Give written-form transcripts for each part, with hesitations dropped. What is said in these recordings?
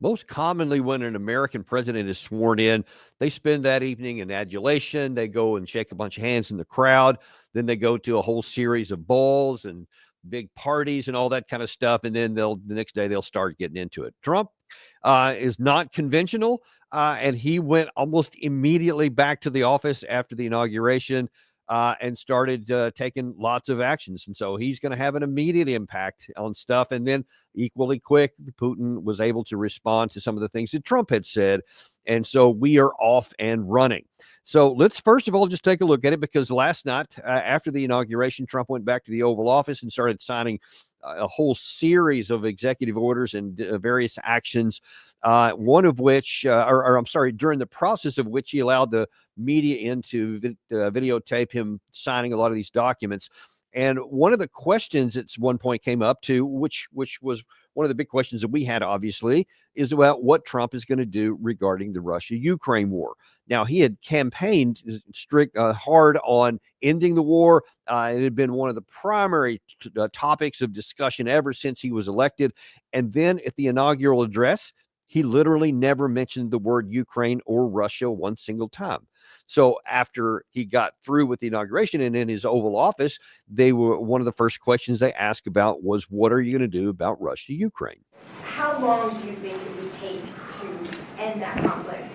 Most commonly, when an American president is sworn in, they spend that evening in adulation. They go and shake a bunch of hands in the crowd. Then they go to a whole series of balls and big parties and all that kind of stuff. And then the next day they'll start getting into it. Trump is not conventional, and he went almost immediately back to the office after the inauguration. And started taking lots of actions. And so he's going to have an immediate impact on stuff. And then equally quick, Putin was able to respond to some of the things that Trump had said. And so we are off and running. So let's first of all just take a look at it, because last night after the inauguration, Trump went back to the Oval Office and started signing a whole series of executive orders and various actions, one of which, I'm sorry, during the process of which he allowed the media in to videotape him signing a lot of these documents. And one of the questions at one point came up to, which was one of the big questions that we had, obviously, is about what Trump is going to do regarding the Russia-Ukraine war. Now, he had campaigned hard on ending the war. It had been one of the primary topics of discussion ever since he was elected. And then at the inaugural address, he literally never mentioned the word Ukraine or Russia one single time. So after he got through with the inauguration and in his Oval Office, one of the first questions they asked about was, what are you going to do about Russia-Ukraine? How long do you think it would take to end that conflict?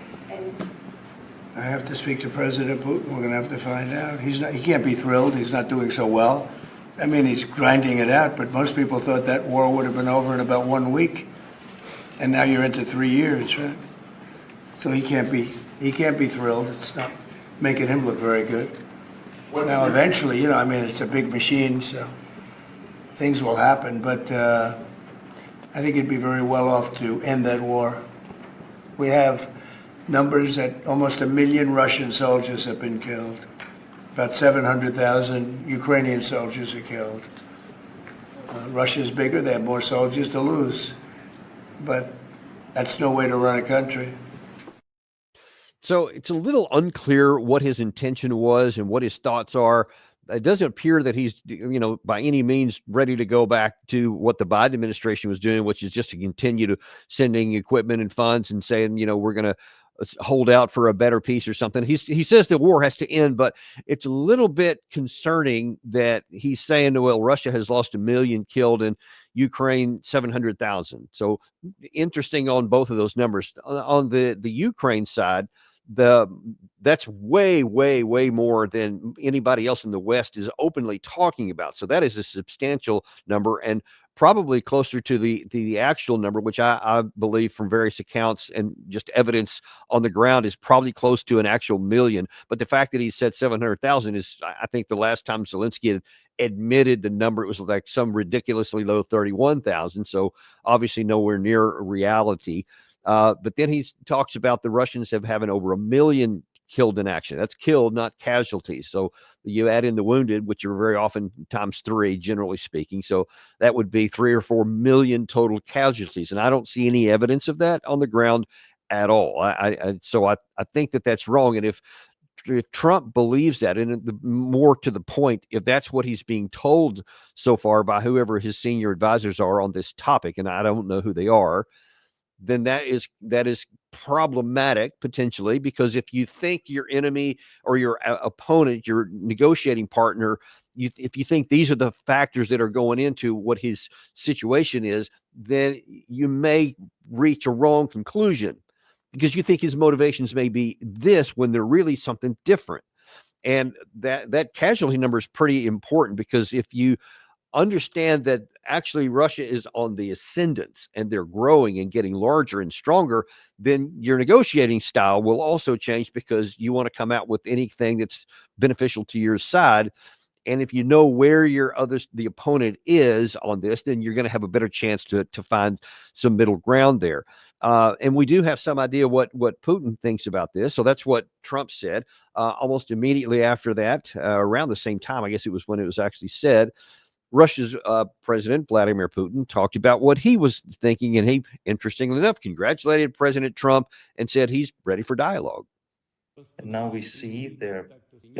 I have to speak to President Putin. We're going to have to find out. He can't be thrilled. He's not doing so well. I mean, he's grinding it out, but most people thought that war would have been over in about 1 week. And now you're into 3 years, right? So he can't be thrilled. It's not making him look very good. Now, eventually, I mean, it's a big machine, so things will happen. But I think he'd be very well off to end that war. We have numbers that almost 1 million Russian soldiers have been killed. About 700,000 Ukrainian soldiers are killed. Russia's bigger. They have more soldiers to lose. But that's no way to run a country. So it's a little unclear what his intention was and what his thoughts are. It doesn't appear that he's, by any means ready to go back to what the Biden administration was doing, which is just to continue to sending equipment and funds and saying, we're going to hold out for a better peace or something. He says the war has to end, but it's a little bit concerning that he's saying, well, Russia has lost 1 million killed and Ukraine 700,000. So interesting on both of those numbers. On the Ukraine side, that's way more than anybody else in the West is openly talking about. So that is a substantial number, and probably closer to the actual number, which I believe from various accounts and just evidence on the ground is probably close to an actual million. But the fact that he said 700,000 is, I think the last time Zelensky had admitted the number, it was like some ridiculously low 31,000. So obviously nowhere near reality. But then he talks about the Russians having over 1 million killed in action. That's killed, not casualties. So you add in the wounded, which are very often times 3, generally speaking. So that would be 3 or 4 million total casualties. And I don't see any evidence of that on the ground at all. So I think that that's wrong. And if Trump believes that, and more to the point, if that's what he's being told so far by whoever his senior advisors are on this topic, and I don't know who they are, then that is problematic potentially, because if you think your enemy or your opponent, your negotiating partner, if you think these are the factors that are going into what his situation is, then you may reach a wrong conclusion because you think his motivations may be this when they're really something different. And that casualty number is pretty important, because if you understand that actually Russia is on the ascendant and they're growing and getting larger and stronger, then your negotiating style will also change, because you want to come out with anything that's beneficial to your side. And if you know where the opponent is on this, then you're going to have a better chance to find some middle ground there. And we do have some idea what Putin thinks about this. So that's what Trump said almost immediately after that, around the same time, I guess it was when it was actually said. Russia's President Vladimir Putin talked about what he was thinking, and he, interestingly enough, congratulated President Trump and said he's ready for dialogue. And now we see their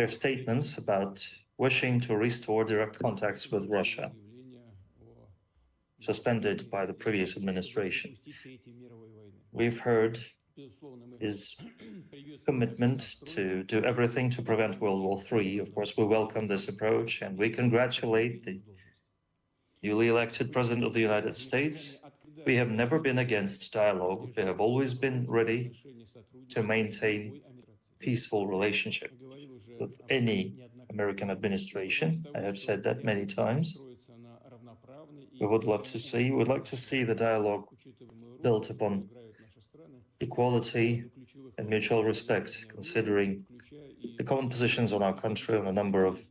statements about wishing to restore direct contacts with Russia. suspended by the previous administration. We've heard his commitment to do everything to prevent World War III. Of course, we welcome this approach and we congratulate the newly elected President of the United States. We have never been against dialogue. We have always been ready to maintain peaceful relationship with any American administration. I have said that many times. We would like to see the dialogue built upon equality and mutual respect, considering the common positions on our country on a number of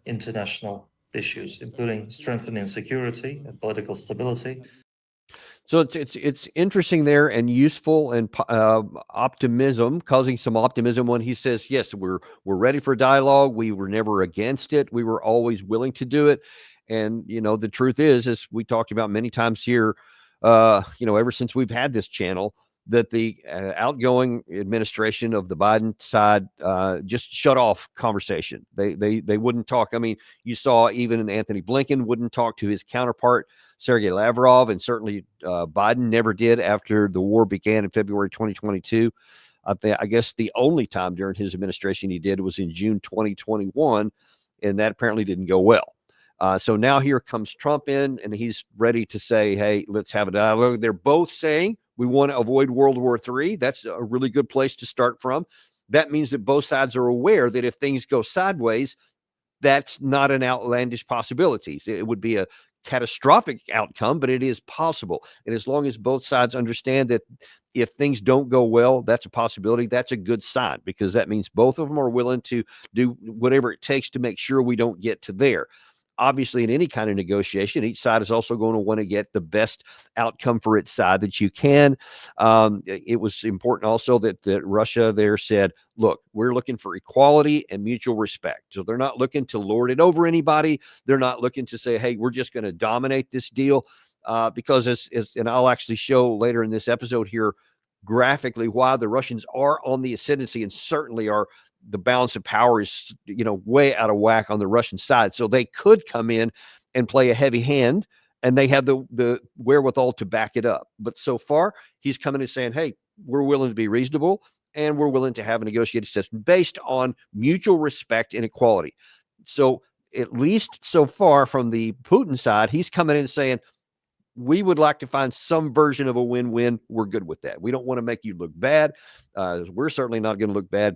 international issues, including strengthening security and political stability. So it's interesting there and useful and causing some optimism when he says, yes, we're ready for dialogue. We were never against it. We were always willing to do it. And, the truth is, as we talked about many times here, ever since we've had this channel, that the outgoing administration of the Biden side just shut off conversation. They wouldn't talk. I mean, you saw even Anthony Blinken wouldn't talk to his counterpart, Sergei Lavrov, and certainly Biden never did after the war began in February 2022. I guess the only time during his administration he did was in June 2021, and that apparently didn't go well. So now here comes Trump in, and he's ready to say, hey, let's have a dialogue. They're both saying we want to avoid World War III. That's a really good place to start from. That means that both sides are aware that if things go sideways, that's not an outlandish possibility. It would be a catastrophic outcome, but it is possible. And as long as both sides understand that if things don't go well, that's a possibility, that's a good sign, because that means both of them are willing to do whatever it takes to make sure we don't get to there. Obviously, in any kind of negotiation, each side is also going to want to get the best outcome for its side that you can. It was important also that Russia there said, look, we're looking for equality and mutual respect. So they're not looking to lord it over anybody. They're not looking to say, hey, we're just going to dominate this deal. Because and I'll actually show later in this episode here graphically why the Russians are on the ascendancy and certainly are. The balance of power is, way out of whack on the Russian side. So they could come in and play a heavy hand, and they have the wherewithal to back it up. But so far, he's coming and saying, hey, we're willing to be reasonable, and we're willing to have a negotiated system based on mutual respect and equality. So at least so far from the Putin side, he's coming in and saying, we would like to find some version of a win-win. We're good with that. We don't want to make you look bad. We're certainly not going to look bad.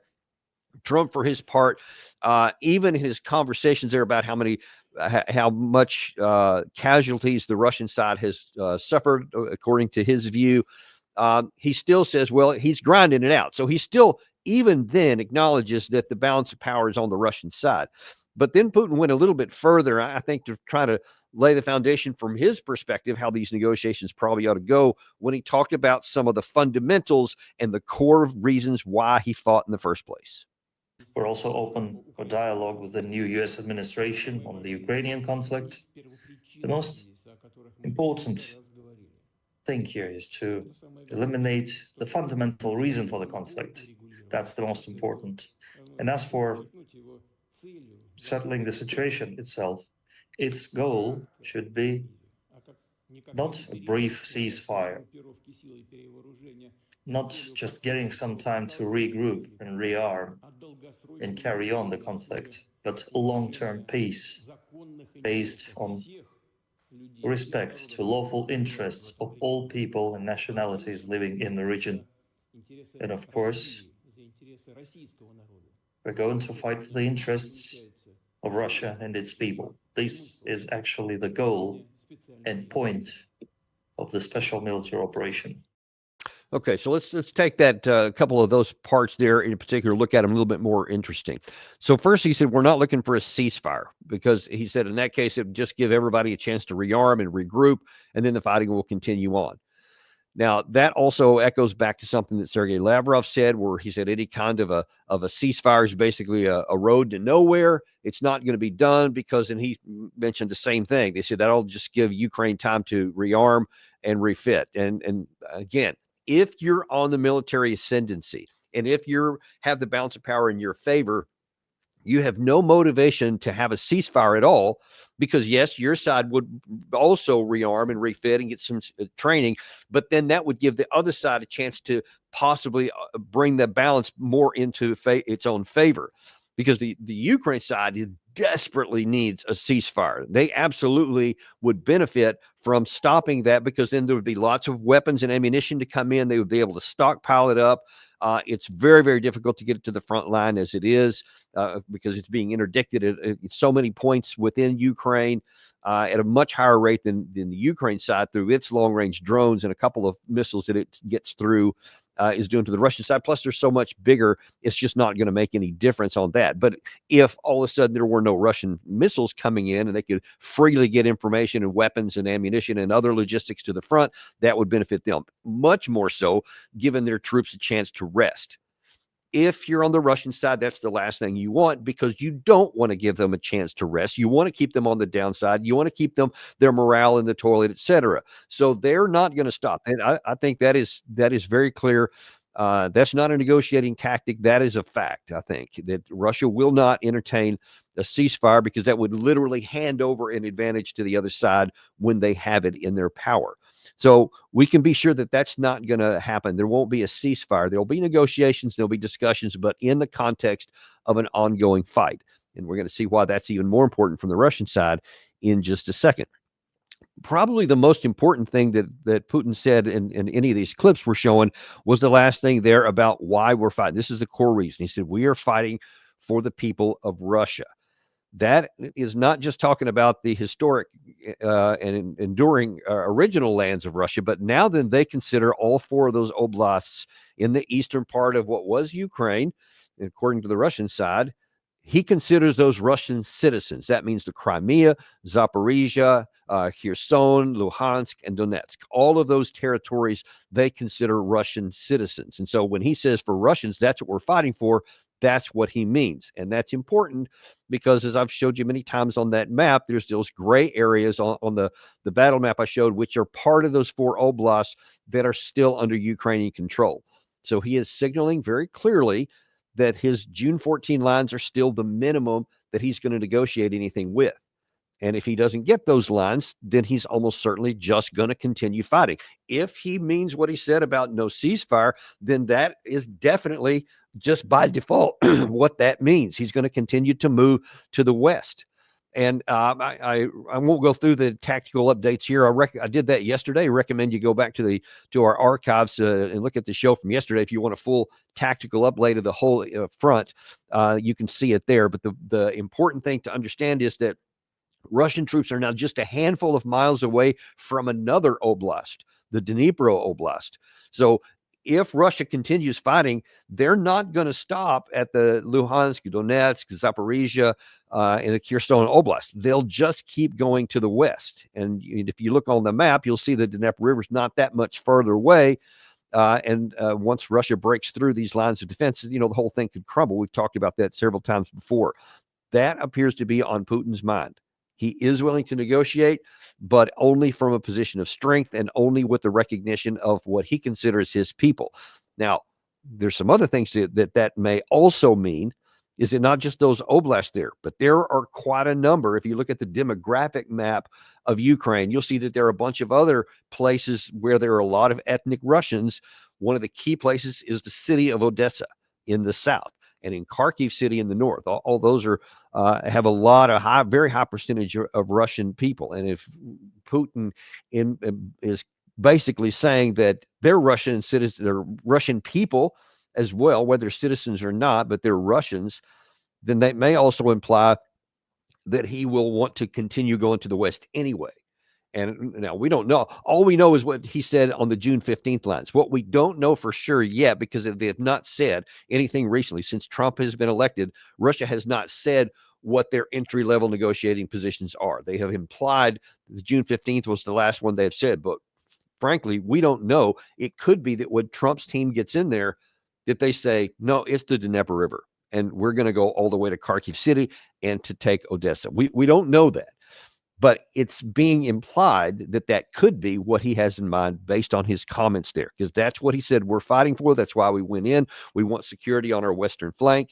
Trump, for his part, even his conversations there about how much casualties the Russian side has suffered, according to his view, he still says, well, he's grinding it out. So he still, even then, acknowledges that the balance of power is on the Russian side. But then Putin went a little bit further, I think, to try to lay the foundation from his perspective, how these negotiations probably ought to go, when he talked about some of the fundamentals and the core reasons why he fought in the first place. We're also open for dialogue with the new US administration on the Ukrainian conflict. The most important thing here is to eliminate the fundamental reason for the conflict. That's the most important. And as for settling the situation itself, its goal should be not a brief ceasefire, not just getting some time to regroup and rearm and carry on the conflict, but long-term peace based on respect to lawful interests of all people and nationalities living in the region. And of course, we're going to fight for the interests of Russia and its people. This is actually the goal and point of the special military operation. Okay, so let's take that couple of those parts there in particular, look at them a little bit more interesting. So first, he said we're not looking for a ceasefire, because he said in that case it would just give everybody a chance to rearm and regroup, and then the fighting will continue on. Now, that also echoes back to something that Sergei Lavrov said, where he said any kind of a ceasefire is basically a road to nowhere. It's not going to be done because, and he mentioned the same thing. They said that'll just give Ukraine time to rearm and refit. And again, if you're on the military ascendancy and if you have the balance of power in your favor, you have no motivation to have a ceasefire at all, because yes, your side would also rearm and refit and get some training, but then that would give the other side a chance to possibly bring the balance more into its own favor, because the Ukraine side desperately needs a ceasefire. They absolutely would benefit from stopping that, because then there would be lots of weapons and ammunition to come in. They would be able to stockpile it up. It's very, very difficult to get it to the front line as it is, because it's being interdicted at so many points within Ukraine at a much higher rate than the Ukraine side through its long-range drones and a couple of missiles that it gets through is doing to the Russian side. Plus, they're so much bigger, it's just not going to make any difference on that. But if all of a sudden there were no Russian missiles coming in and they could freely get information and weapons and ammunition and other logistics to the front, that would benefit them much more so, giving their troops a chance to rest. If you're on the Russian side, that's the last thing you want, because you don't want to give them a chance to rest. You want to keep them on the downside. You want to keep them their morale in the toilet, etc. So they're not going to stop. And I think that is very clear. That's not a negotiating tactic. That is a fact. I think that Russia will not entertain a ceasefire, because that would literally hand over an advantage to the other side when they have it in their power. So we can be sure that that's not going to happen. There won't be a ceasefire. There'll be negotiations, there'll be discussions, but in the context of an ongoing fight. And we're going to see why that's even more important from the Russian side in just a second. Probably the most important thing that Putin said in any of these clips we're showing was the last thing there about why we're fighting. This is the core reason. He said, we are fighting for the people of Russia. That is not just talking about the historic and enduring original lands of Russia, but now then they consider all four of those oblasts in the eastern part of what was Ukraine, according to the Russian side. He considers those Russian citizens. That means the Crimea, Zaporizhia, Kherson, Luhansk, and Donetsk. All of those territories they consider Russian citizens. And so when he says for Russians, that's what we're fighting for, that's what he means. And that's important because, as I've showed you many times on that map, there's those gray areas on the battle map I showed, which are part of those four oblasts that are still under Ukrainian control. So he is signaling very clearly that his June 14 lines are still the minimum that he's going to negotiate anything with. And if he doesn't get those lines, then he's almost certainly just going to continue fighting. If he means what he said about no ceasefire, then that is definitely just by default what that means. He's going to continue to move to the west. And I won't go through the tactical updates here. I did that yesterday. I recommend you go back to our archives and look at the show from yesterday. If you want a full tactical update of the whole front, you can see it there. But the important thing to understand is that Russian troops are now just a handful of miles away from another oblast, the Dnipro Oblast. So if Russia continues fighting, they're not going to stop at the Luhansk, Donetsk, Zaporizhia, and the Kherson Oblast. They'll just keep going to the west. And if you look on the map, you'll see the Dnieper River is not that much further away. And once Russia breaks through these lines of defense, the whole thing could crumble. We've talked about that several times before. That appears to be on Putin's mind. He is willing to negotiate, but only from a position of strength and only with the recognition of what he considers his people. Now, there's some other things that may also mean. Is it not just those oblasts there, but there are quite a number. If you look at the demographic map of Ukraine, you'll see that there are a bunch of other places where there are a lot of ethnic Russians. One of the key places is the city of Odessa in the south, and in Kharkiv city in the north. All those are have a lot of very high percentage of Russian people. And if Putin is basically saying that they're Russian citizens, they're Russian people as well, whether citizens or not, but they're Russians, then that may also imply that he will want to continue going to the west anyway. And now we don't know. All we know is what he said on the June 15th lines. What we don't know for sure yet, because they have not said anything recently since Trump has been elected, Russia has not said what their entry-level negotiating positions are. They have implied the June 15th was the last one they have said, but frankly, we don't know. It could be that when Trump's team gets in there, that they say, no, it's the Dnieper River, and we're going to go all the way to Kharkiv city and to take Odessa. We don't know that. But it's being implied that that could be what he has in mind based on his comments there, because that's what he said we're fighting for. That's why we went in. We want security on our western flank.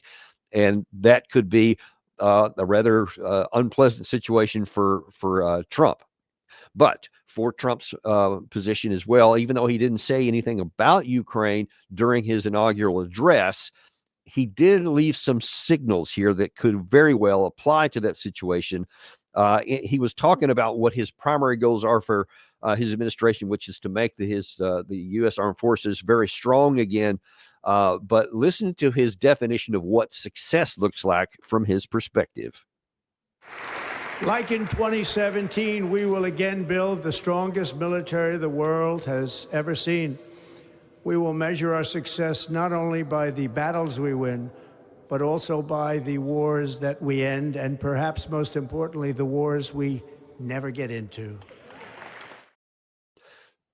and that could be a rather unpleasant situation for Trump. But for Trump's position as well, even though he didn't say anything about Ukraine during his inaugural address, he did leave some signals here that could very well apply to that situation. He was talking about what his primary goals are for his administration, which is to make the U.S. Armed Forces very strong again. But listen to his definition of what success looks like from his perspective. Like in 2017, we will again build the strongest military the world has ever seen. We will measure our success not only by the battles we win, but also by the wars that we end, and perhaps most importantly, the wars we never get into.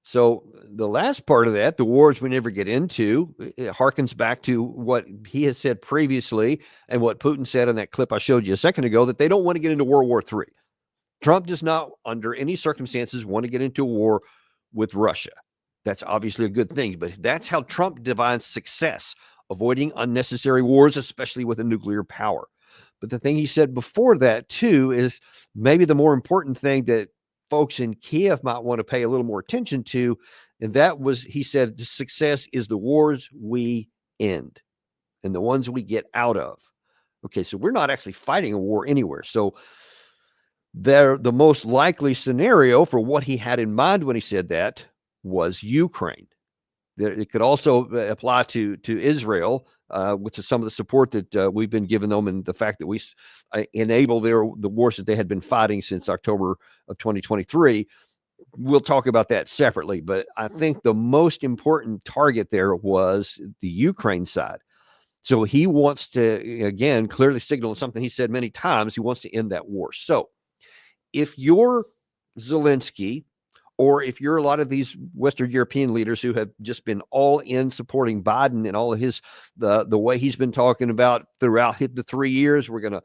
So the last part of that, the wars we never get into, it harkens back to what he has said previously and what Putin said in that clip I showed you a second ago, that they don't want to get into World War III. Trump does not, under any circumstances, want to get into a war with Russia. That's obviously a good thing, but that's how Trump defines success, avoiding unnecessary wars, especially with a nuclear power. But the thing he said before that, too, is maybe the more important thing that folks in Kiev might want to pay a little more attention to, and that was, he said, success is the wars we end and the ones we get out of. Okay, so we're not actually fighting a war anywhere. So the most likely scenario for what he had in mind when he said that was Ukraine. It could also apply to Israel, with some of the support that we've been giving them, and the fact that we enable the wars that they had been fighting since October of 2023. We'll talk about that separately, but I think the most important target there was the Ukraine side. So he wants to, again, clearly signal something he said many times. He wants to end that war. So if you're Zelensky, or if you're a lot of these Western European leaders who have just been all in supporting Biden and all of his, the way he's been talking about throughout the 3 years, we're going to,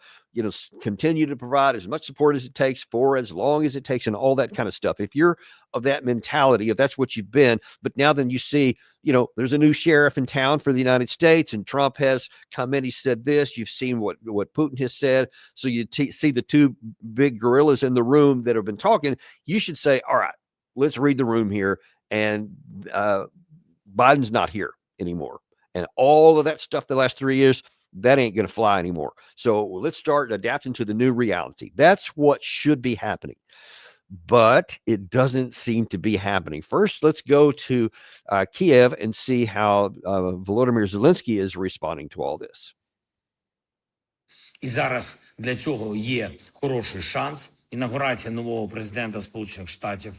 continue to provide as much support as it takes for as long as it takes, and all that kind of stuff. If you're of that mentality, if that's what you've been, but now then you see, there's a new sheriff in town for the United States, and Trump has come in, he said this, you've seen what Putin has said. So you see the two big gorillas in the room that have been talking. You should say, all right, let's read the room here. And Biden's not here anymore. And all of that stuff the last 3 years, that ain't going to fly anymore. So let's start adapting to the new reality. That's what should be happening. But it doesn't seem to be happening. First, let's go to Kiev and see how Volodymyr Zelensky is responding to all this. І зараз для цього є хороший шанс. Інаугурація нового президента Сполучених Штатів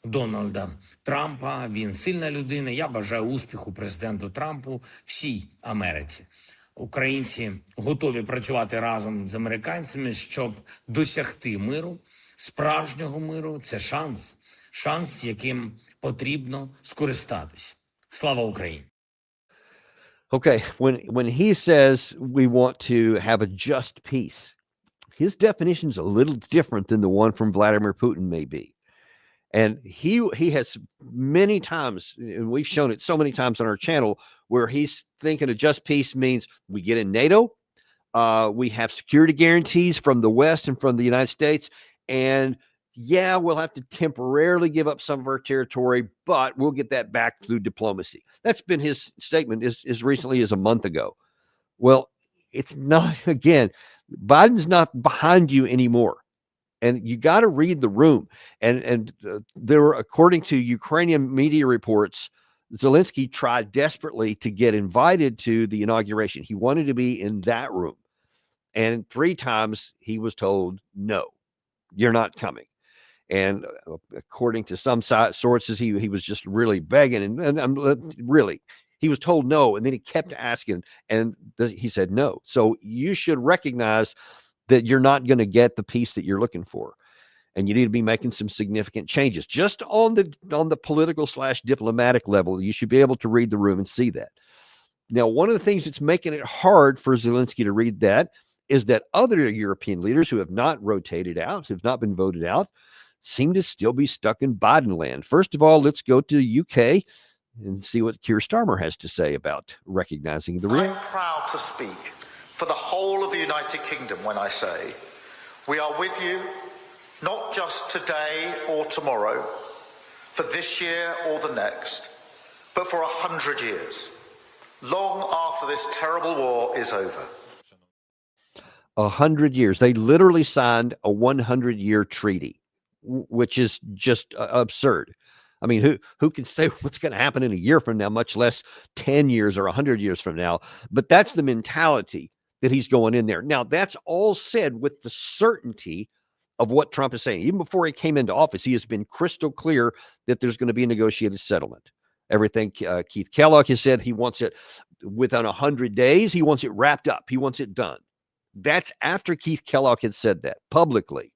Дональда Трампа. Він сильна людина. Я бажаю успіху президенту Трампу, всій Америці. Українці готові працювати разом з американцями, щоб досягти миру, справжнього миру. Це шанс, яким потрібно скористатись. Слава Україні! Okay, when he says we want to have a just peace, his definition is a little different than the one from Vladimir Putin may be. And he has many times, and we've shown it so many times on our channel, where he's thinking a just peace means we get in NATO, we have security guarantees from the West and from the United States, and yeah, we'll have to temporarily give up some of our territory, but we'll get that back through diplomacy. That's been his statement as recently as a month ago. Well, it's not, again, Biden's not behind you anymore. And you got to read the room. And there were, according to Ukrainian media reports, Zelensky tried desperately to get invited to the inauguration. He wanted to be in that room. And 3 times he was told, no, you're not coming. And according to some sources, he was just really begging. And really, he was told no. And then he kept asking. And he said no. So you should recognize that you're not going to get the peace that you're looking for. And you need to be making some significant changes just on the political / diplomatic level. You should be able to read the room and see that. Now, one of the things that's making it hard for Zelensky to read that is that other European leaders who have not rotated out, have not been voted out, seem to still be stuck in Biden land. First of all, let's go to UK and see what Keir Starmer has to say about recognizing the real. I'm proud to speak for the whole of the United Kingdom when I say, we are with you, not just today or tomorrow, for this year or the next, but for 100 years, long after this terrible war is over. 100 years. They literally signed a 100-year treaty, which is just absurd. I mean, who can say what's going to happen in a year from now, much less 10 years or 100 years from now? But that's the mentality that he's going in there. Now, that's all said with the certainty of what Trump is saying. Even before he came into office, he has been crystal clear that there's going to be a negotiated settlement. Everything Keith Kellogg has said, he wants it within 100 days. He wants it wrapped up. He wants it done. That's after Keith Kellogg had said that publicly.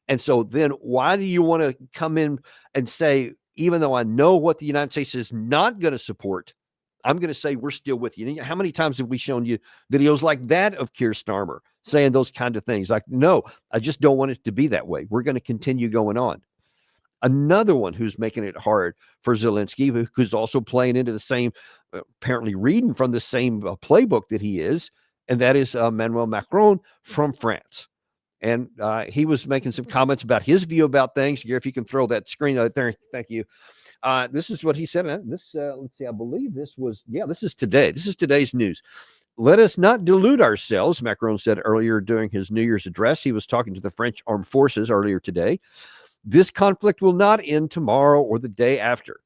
And so then why do you want to come in and say, even though I know what the United States is not going to support, I'm going to say we're still with you? How many times have we shown you videos like that of Keir Starmer saying those kind of things? Like, no, I just don't want it to be that way. We're going to continue going on. Another one who's making it hard for Zelensky, who's also playing into the same, apparently reading from the same playbook that he is, and that is Emmanuel Macron from France. And he was making some comments about his view about things. Gary, if you can throw that screen out there, thank you. This is what he said. Let's see, I believe this is today. This is today's news. Let us not delude ourselves, Macron said earlier during his New Year's address. He was talking to the French armed forces earlier today. This conflict will not end tomorrow or the day after.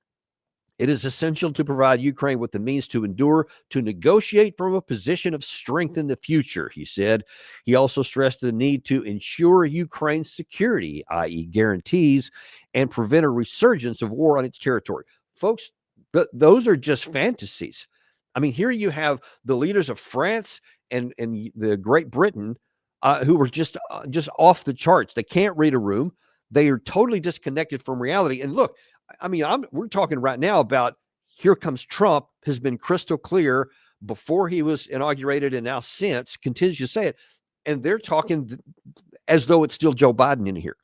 It is essential to provide Ukraine with the means to endure, to negotiate from a position of strength in the future, he said. He also stressed the need to ensure Ukraine's security, i.e. guarantees, and prevent a resurgence of war on its territory. Folks, those are just fantasies. I mean, here you have the leaders of France and the Great Britain who were just off the charts. They can't read a room. They are totally disconnected from reality. And look, I mean, we're talking right now about here comes Trump, has been crystal clear before he was inaugurated and now since continues to say it. And they're talking as though it's still Joe Biden in here,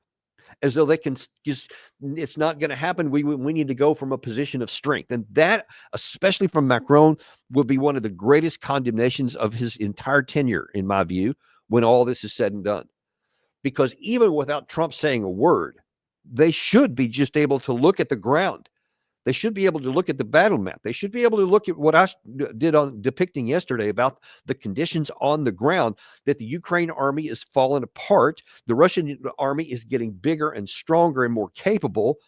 as though they can just, it's not going to happen. We need to go from a position of strength. And that, especially from Macron, would be one of the greatest condemnations of his entire tenure, in my view, when all this is said and done. Because even without Trump saying a word, they should be just able to look at the ground. They should be able to look at the battle map. They should be able to look at what I did on depicting yesterday about the conditions on the ground, that the Ukraine army is falling apart. The Russian army is getting bigger and stronger and more capable,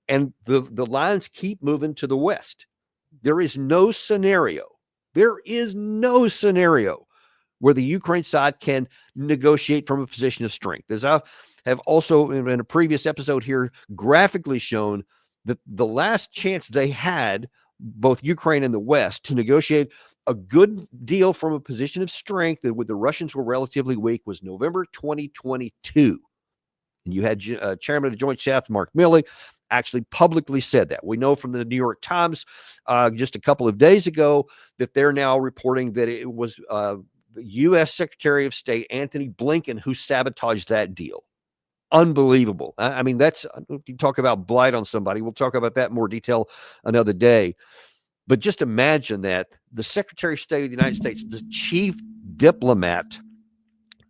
and the lines keep moving to the west. There is no scenario where the Ukraine side can negotiate from a position of strength. As I have also in a previous episode here graphically shown, that the last chance they had, both Ukraine and the West, to negotiate a good deal from a position of strength that when the Russians were relatively weak was November 2022. And you had Chairman of the Joint Staff, Mark Milley, actually publicly said that. We know from the New York Times just a couple of days ago that they're now reporting that it was the U.S. Secretary of State Antony Blinken who sabotaged that deal. Unbelievable. I mean, that's, you talk about blight on somebody. We'll talk about that in more detail another day. But just imagine that the Secretary of State of the United States, the chief diplomat,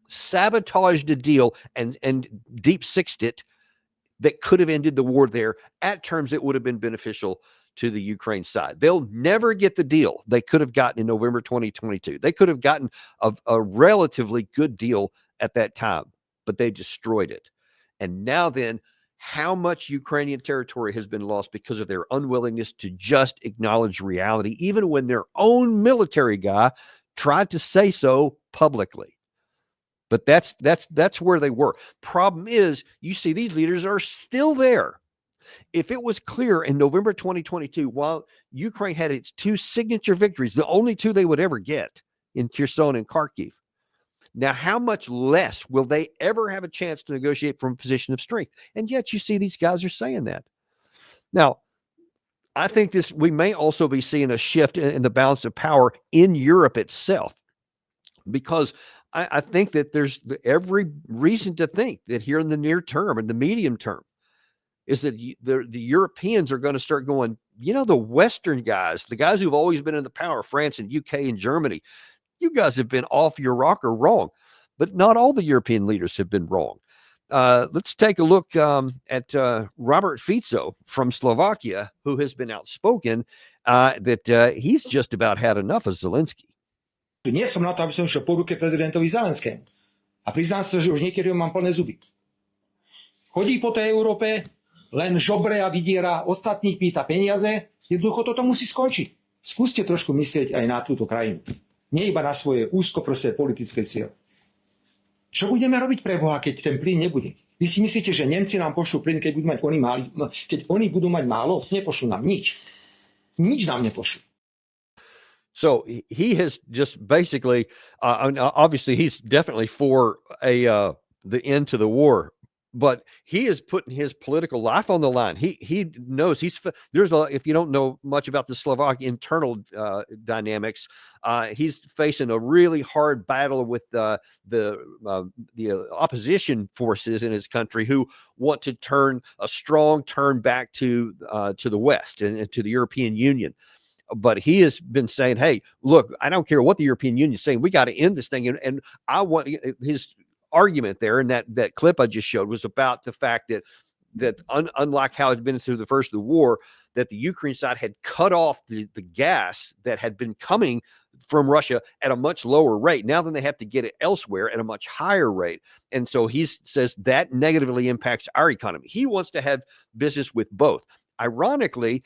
sabotaged a deal and deep-sixed it that could have ended the war there at terms that would have been beneficial to the Ukraine side. They'll never get the deal they could have gotten in November 2022. They could have gotten a relatively good deal at that time, but they destroyed it. And now then, how much Ukrainian territory has been lost because of their unwillingness to just acknowledge reality, even when their own military guy tried to say so publicly. But that's where they were. Problem is, you see these leaders are still there. If it was clear in November 2022, while Ukraine had its two signature victories, the only two they would ever get in Kherson and Kharkiv, now, how much less will they ever have a chance to negotiate from a position of strength? And yet you see these guys are saying that. Now, I think we may also be seeing a shift in the balance of power in Europe itself, because I think that there's every reason to think that here in the near term and the medium term is that the Europeans are going to start going, the Western guys, the guys who've always been in the power, France and UK and Germany, you guys have been off your rocker wrong. But not all the European leaders have been wrong. Let's take a look at Robert Fico from Slovakia, who has been outspoken that he's just about had enough of Zelensky. Nie som na to, aby som išiel po ruke prezidentovi Zelenskému. A priznám sa, že už niekedy mám plné zuby. Chodí po tej Európe, len žobre a vydiera, ostatných pýta peniaze. Jednoducho toto musí skončiť. Skúste trošku myslieť aj na túto krajinu. Nie iba na svoje úzkoprosé politické cieľ. Čo budeme robiť pre Boha, keď ten plyn nebude? Vy si myslíte, že Nemci nám pošlú plyn, keď oni budú mať málo? Nepošlú nám nič. Nič nám nepošlú. So he has just basically, obviously, he's definitely for the end to the war, but he is putting his political life on the line. He knows if you don't know much about the Slovak internal dynamics, he's facing a really hard battle with the opposition forces in his country who want to turn a strong turn back to the West and to the European Union. But he has been saying, hey, look, I don't care what the European Union is saying. We got to end this thing. And I want his argument there. And that clip I just showed was about the fact that unlike how it had been through the first of the war, that the Ukraine side had cut off the gas that had been coming from Russia at a much lower rate. Now then they have to get it elsewhere at a much higher rate. And so he says that negatively impacts our economy. He wants to have business with both. Ironically,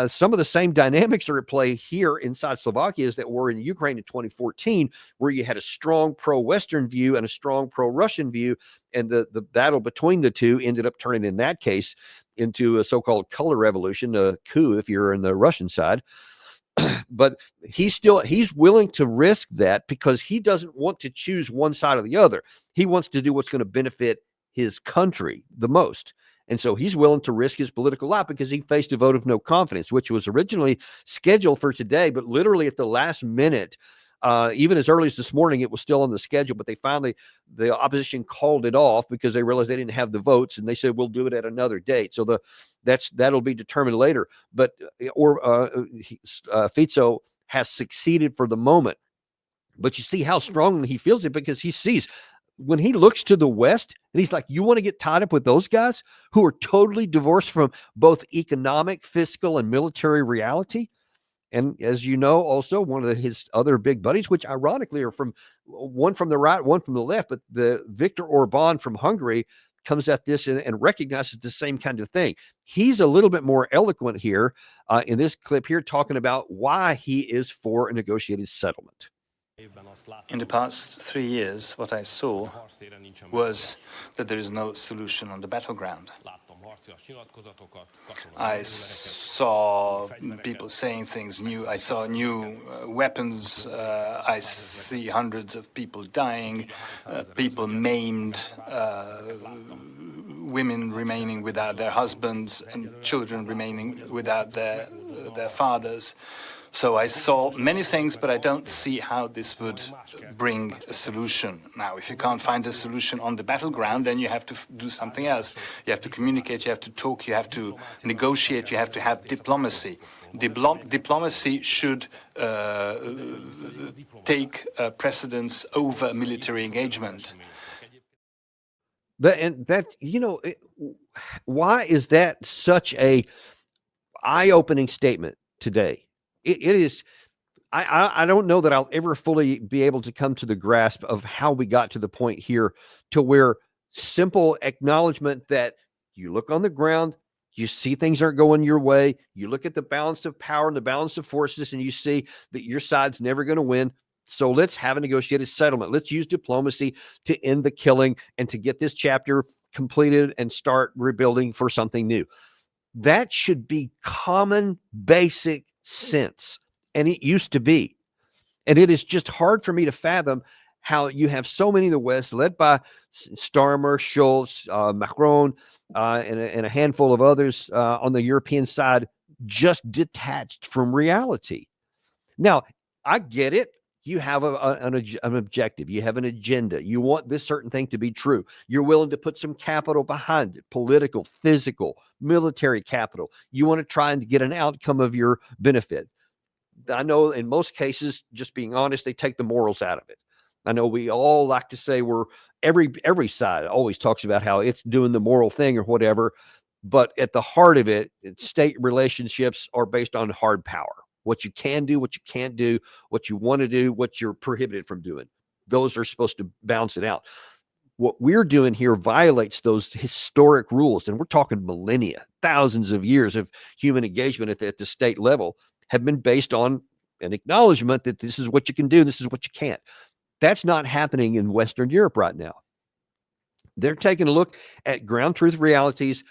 some of the same dynamics are at play here inside Slovakia as that were in Ukraine in 2014, where you had a strong pro-Western view and a strong pro-Russian view, and the battle between the two ended up turning, in that case, into a so-called color revolution, a coup if you're in the Russian side. But he's willing to risk that because he doesn't want to choose one side or the other. He wants to do what's going to benefit his country the most. And so he's willing to risk his political life because he faced a vote of no confidence, which was originally scheduled for today, but literally at the last minute, even as early as this morning, it was still on the schedule, but the opposition called it off because they realized they didn't have the votes, and they said, we'll do it at another date. So that'll be determined later. But Fico has succeeded for the moment. But you see how strongly he feels it because he sees when he looks to the West and he's like, you want to get tied up with those guys who are totally divorced from both economic, fiscal, and military reality. And as you know, also one of his other big buddies, which ironically are one from the right, one from the left, but the Viktor Orban from Hungary comes at this and recognizes the same kind of thing. He's a little bit more eloquent here in this clip here, talking about why he is for a negotiated settlement. In the past 3 years, what I saw was that there is no solution on the battleground. I saw people saying things new. I saw new weapons. I see hundreds of people dying, people maimed, women remaining without their husbands, and children remaining without their fathers. So I saw many things, but I don't see how this would bring a solution. Now, if you can't find a solution on the battleground, then you have to do something else. You have to communicate, you have to talk, you have to negotiate, you have to have diplomacy. Diplomacy should take precedence over military engagement. Why is that such a eye-opening statement today? It is. I don't know that I'll ever fully be able to come to the grasp of how we got to the point here to where simple acknowledgement that you look on the ground, you see things aren't going your way, you look at the balance of power and the balance of forces, and you see that your side's never going to win. So let's have a negotiated settlement. Let's use diplomacy to end the killing and to get this chapter completed and start rebuilding for something new. That should be common, basic sense. And it used to be. And it is just hard for me to fathom how you have so many in the West, led by Starmer, Schultz, Macron, and a handful of others on the European side, just detached from reality. Now, I get it. You have an objective. You have an agenda. You want this certain thing to be true. You're willing to put some capital behind it, political, physical, military capital. You want to try and get an outcome of your benefit. I know in most cases, just being honest, they take the morals out of it. I know we all like to say every side always talks about how it's doing the moral thing or whatever, but at the heart of it, state relationships are based on hard power. What you can do, what you can't do, what you want to do, what you're prohibited from doing. Those are supposed to balance it out. What we're doing here violates those historic rules, and we're talking millennia, thousands of years of human engagement at the state level have been based on an acknowledgement that this is what you can do, this is what you can't. That's not happening in Western Europe right now. They're taking a look at ground truth realities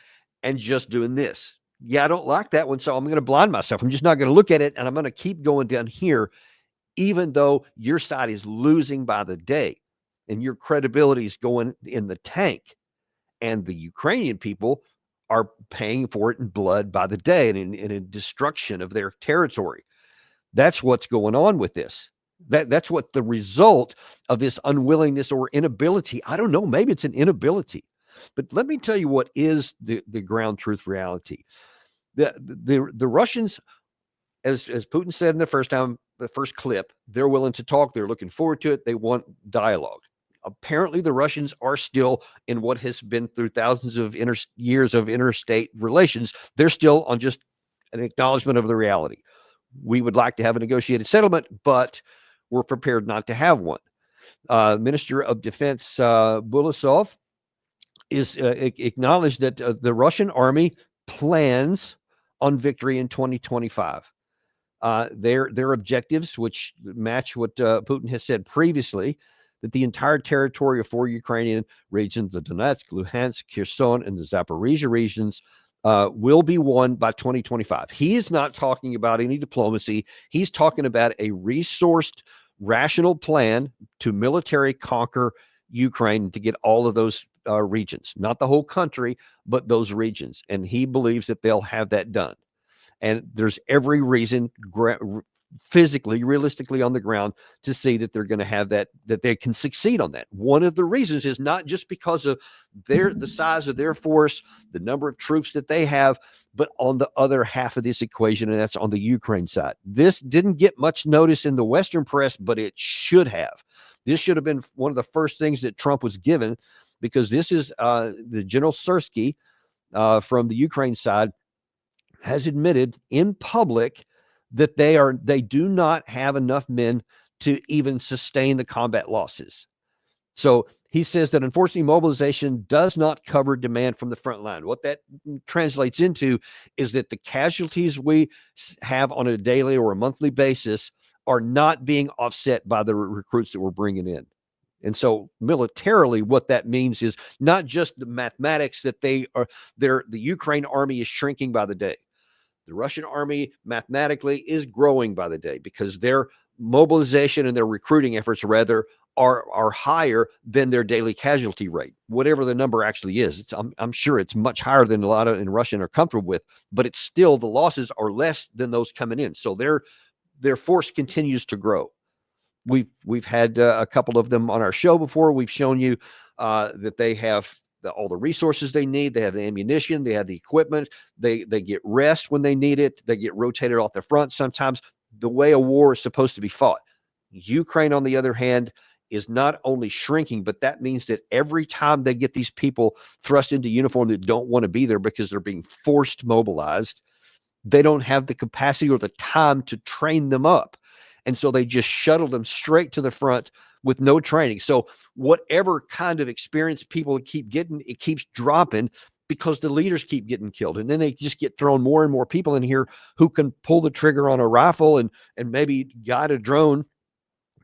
and just doing this. Yeah, I don't like that one, so I'm going to blind myself. I'm just not going to look at it, and I'm going to keep going down here, even though your side is losing by the day and your credibility is going in the tank. And the Ukrainian people are paying for it in blood by the day and in destruction of their territory. That's what's going on with this. That's what the result of this unwillingness or inability. I don't know, maybe it's an inability. But let me tell you what is the ground truth reality. The Russians, as Putin said in the first clip, they're willing to talk. They're looking forward to it. They want dialogue. Apparently, the Russians are still in what has been through thousands of years of interstate relations. They're still on just an acknowledgement of the reality. We would like to have a negotiated settlement, but we're prepared not to have one. Minister of Defense Bulasov is acknowledged that the Russian army plans on victory in 2025. Their objectives, which match what Putin has said previously, that the entire territory of 4 Ukrainian regions, the Donetsk, Luhansk, Kherson, and the Zaporizhia regions, will be won by 2025. He is not talking about any diplomacy. He's talking about a resourced, rational plan to military conquer Ukraine to get all of those regions, not the whole country, but those regions. And he believes that they'll have that done. And there's every reason physically, realistically on the ground to see that they're going to have that they can succeed on that. One of the reasons is not just because of the size of their force, the number of troops that they have, but on the other half of this equation, and that's on the Ukraine side. This didn't get much notice in the Western press, but it should have. This should have been one of the first things that Trump was given, because this is the General Sersky from the Ukraine side has admitted in public that they do not have enough men to even sustain the combat losses. So he says that unfortunately mobilization does not cover demand from the front line. What that translates into is that the casualties we have on a daily or a monthly basis are not being offset by the recruits that we're bringing in. And so militarily, what that means is not just the mathematics that the Ukraine army is shrinking by the day. The Russian army mathematically is growing by the day because their mobilization and their recruiting efforts rather are higher than their daily casualty rate, whatever the number actually is. I'm sure it's much higher than a lot of in Russian are comfortable with, but it's still the losses are less than those coming in. So their force continues to grow. We've had a couple of them on our show before. We've shown you that they have all the resources they need. They have the ammunition. They have the equipment. They get rest when they need it. They get rotated off the front sometimes. The way a war is supposed to be fought. Ukraine, on the other hand, is not only shrinking, but that means that every time they get these people thrust into uniform that don't want to be there because they're being forced mobilized, they don't have the capacity or the time to train them up. And so they just shuttle them straight to the front with no training. So whatever kind of experience people keep getting, it keeps dropping because the leaders keep getting killed. And then they just get thrown more and more people in here who can pull the trigger on a rifle and maybe guide a drone,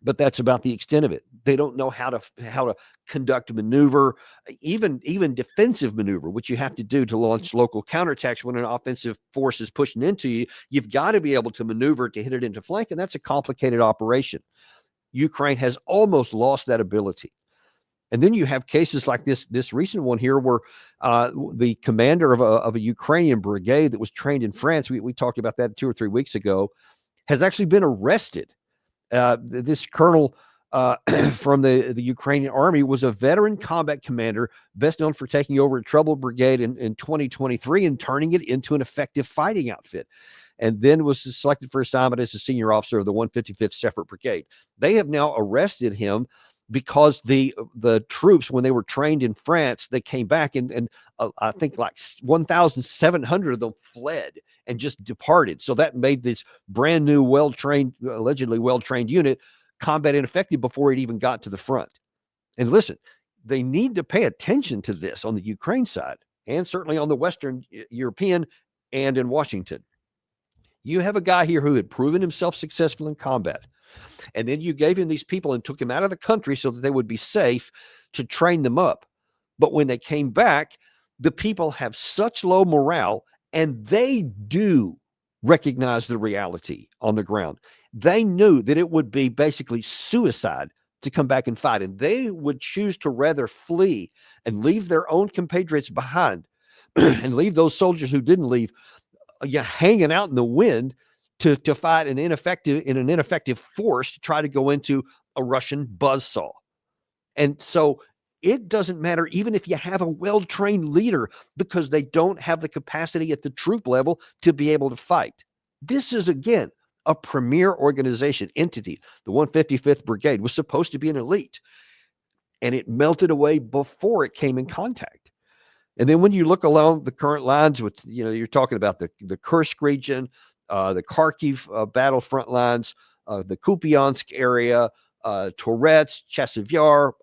but that's about the extent of it. They don't know how to conduct a maneuver, even defensive maneuver, which you have to do to launch local counterattacks when an offensive force is pushing into you. You've got to be able to maneuver to hit it into flank, and that's a complicated operation. Ukraine has almost lost that ability. And then you have cases like this recent one here where the commander of a Ukrainian brigade that was trained in France, we talked about that 2 or 3 weeks ago, has actually been arrested. This colonel from the Ukrainian army was a veteran combat commander, best known for taking over a troubled brigade in 2023 and turning it into an effective fighting outfit. and then was selected for assignment as a senior officer of the 155th Separate Brigade. They have now arrested him because the troops, when they were trained in France, they came back and I think like 1,700 of them fled and just departed. So that made this brand new, allegedly well-trained unit combat ineffective before it even got to the front. And listen, they need to pay attention to this on the Ukraine side and certainly on the Western European and in Washington. You have a guy here who had proven himself successful in combat. And then you gave him these people and took him out of the country so that they would be safe to train them up. But when they came back, the people have such low morale, and they do recognize the reality on the ground. They knew that it would be basically suicide to come back and fight, and they would choose to rather flee and leave their own compatriots behind and leave those soldiers who didn't leave hanging out in the wind to fight an ineffective force to try to go into a Russian buzzsaw. And so it doesn't matter even if you have a well-trained leader, because they don't have the capacity at the troop level to be able to fight. This is, again, a premier organization entity. The 155th Brigade was supposed to be an elite, and it melted away before it came in contact. And then when you look along the current lines with, you're talking about the Kursk region, the Kharkiv battlefront lines, the Kupiansk area, Touretsk, Chasiv Yar,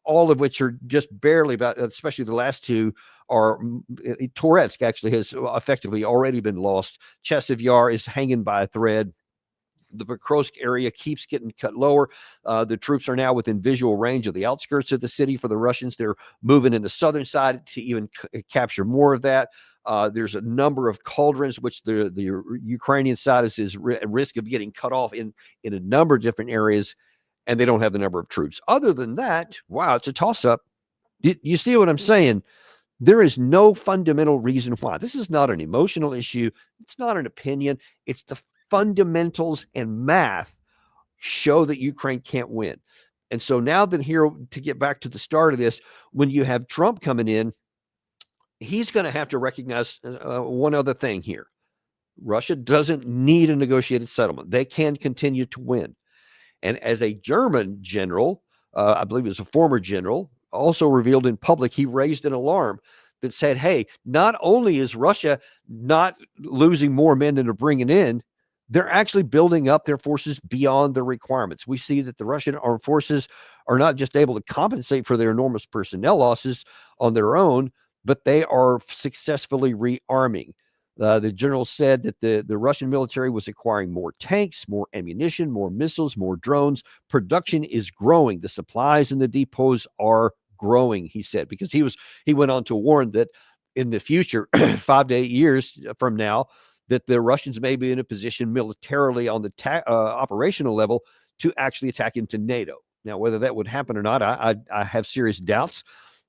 all of which are just barely about, especially the last two are, Touretsk actually has effectively already been lost. Chasiv Yar is hanging by a thread. The Pokrovsk area keeps getting cut lower. The troops are now within visual range of the outskirts of the city. For the Russians, they're moving in the southern side to even capture more of that. There's a number of cauldrons, which the Ukrainian side is at risk of getting cut off in a number of different areas, and they don't have the number of troops. Other than that, wow, it's a toss-up. You see what I'm saying? There is no fundamental reason why. This is not an emotional issue. It's not an opinion. It's the fundamentals and math show that Ukraine can't win. And so now that here, to get back to the start of this, when you have Trump coming in, he's going to have to recognize one other thing here. Russia doesn't need a negotiated settlement. They can continue to win. And as a German general, I believe it was a former general, also revealed in public, he raised an alarm that said, hey, not only is Russia not losing more men than they're bringing in, they're actually building up their forces beyond the requirements. We see that the Russian armed forces are not just able to compensate for their enormous personnel losses on their own, but they are successfully rearming. The general said that the Russian military was acquiring more tanks, more ammunition, more missiles, more drones. Production is growing. The supplies in the depots are growing, he said, because he went on to warn that in the future, 5 to 8 years from now, that the Russians may be in a position militarily on the operational level to actually attack into NATO. Now, whether that would happen or not, I have serious doubts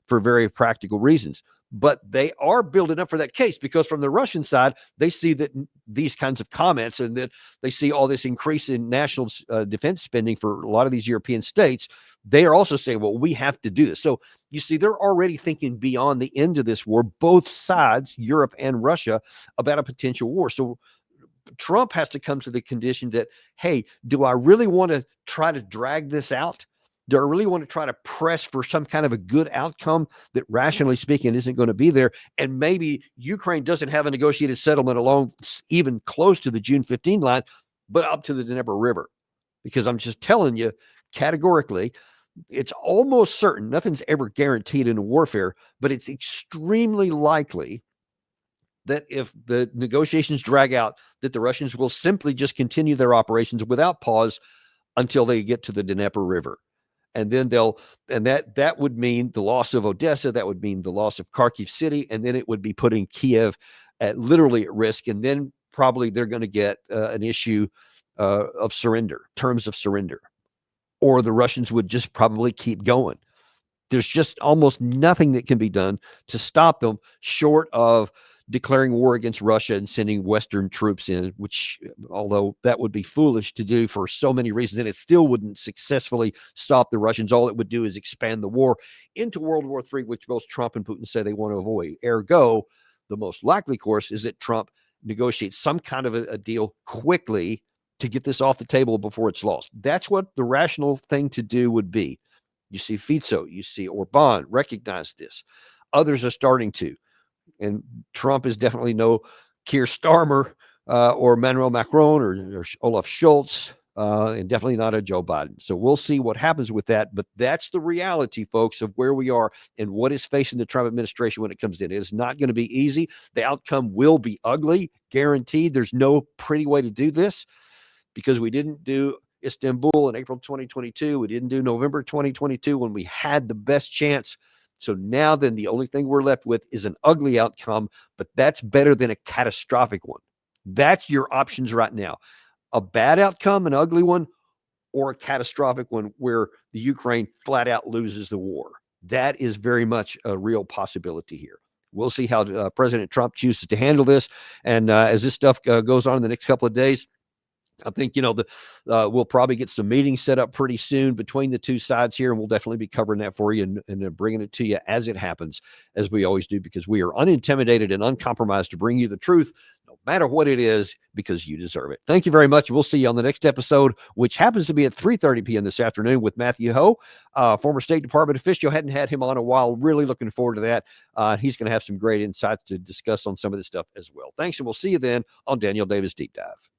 for very practical reasons. But they are building up for that case, because from the Russian side, they see that these kinds of comments and that they see all this increase in national defense spending for a lot of these European states. They are also saying, well, we have to do this. So you see, they're already thinking beyond the end of this war, both sides, Europe and Russia, about a potential war. So Trump has to come to the condition that, hey, do I really want to try to drag this out? Do I really want to try to press for some kind of a good outcome that, rationally speaking, isn't going to be there? And maybe Ukraine doesn't have a negotiated settlement along even close to the June 15 line, but up to the Dnieper River. Because I'm just telling you categorically, it's almost certain, nothing's ever guaranteed in warfare, but it's extremely likely that if the negotiations drag out, that the Russians will simply just continue their operations without pause until they get to the Dnieper River. And then that would mean the loss of Odessa. That would mean the loss of Kharkiv city. And then it would be putting Kiev literally at risk. And then probably they're going to get an issue of surrender, terms of surrender, or the Russians would just probably keep going. There's just almost nothing that can be done to stop them short of declaring war against Russia and sending Western troops in, which, although that would be foolish to do for so many reasons, and it still wouldn't successfully stop the Russians. All it would do is expand the war into World War III, which both Trump and Putin say they want to avoid. Ergo, the most likely course is that Trump negotiate some kind of a deal quickly to get this off the table before it's lost. That's what the rational thing to do would be. You see Fico, you see Orban recognize this. Others are starting to. And Trump is definitely no Keir Starmer or Emmanuel Macron or Olaf Scholz, and definitely not a Joe Biden. So we'll see what happens with that. But that's the reality, folks, of where we are and what is facing the Trump administration when it comes in. It is not going to be easy. The outcome will be ugly, guaranteed. There's no pretty way to do this because we didn't do Istanbul in April 2022. We didn't do November 2022 when we had the best chance. So now then the only thing we're left with is an ugly outcome, but that's better than a catastrophic one. That's your options right now. A bad outcome, an ugly one, or a catastrophic one where the Ukraine flat out loses the war. That is very much a real possibility here. We'll see how President Trump chooses to handle this. And as this stuff goes on in the next couple of days, I think, we'll probably get some meetings set up pretty soon between the two sides here, and we'll definitely be covering that for you and bringing it to you as it happens, as we always do, because we are unintimidated and uncompromised to bring you the truth, no matter what it is, because you deserve it. Thank you very much. We'll see you on the next episode, which happens to be at 3:30 p.m. this afternoon with Matthew Ho, former State Department official. Hadn't had him on a while. Really looking forward to that. He's going to have some great insights to discuss on some of this stuff as well. Thanks, and we'll see you then on Daniel Davis Deep Dive.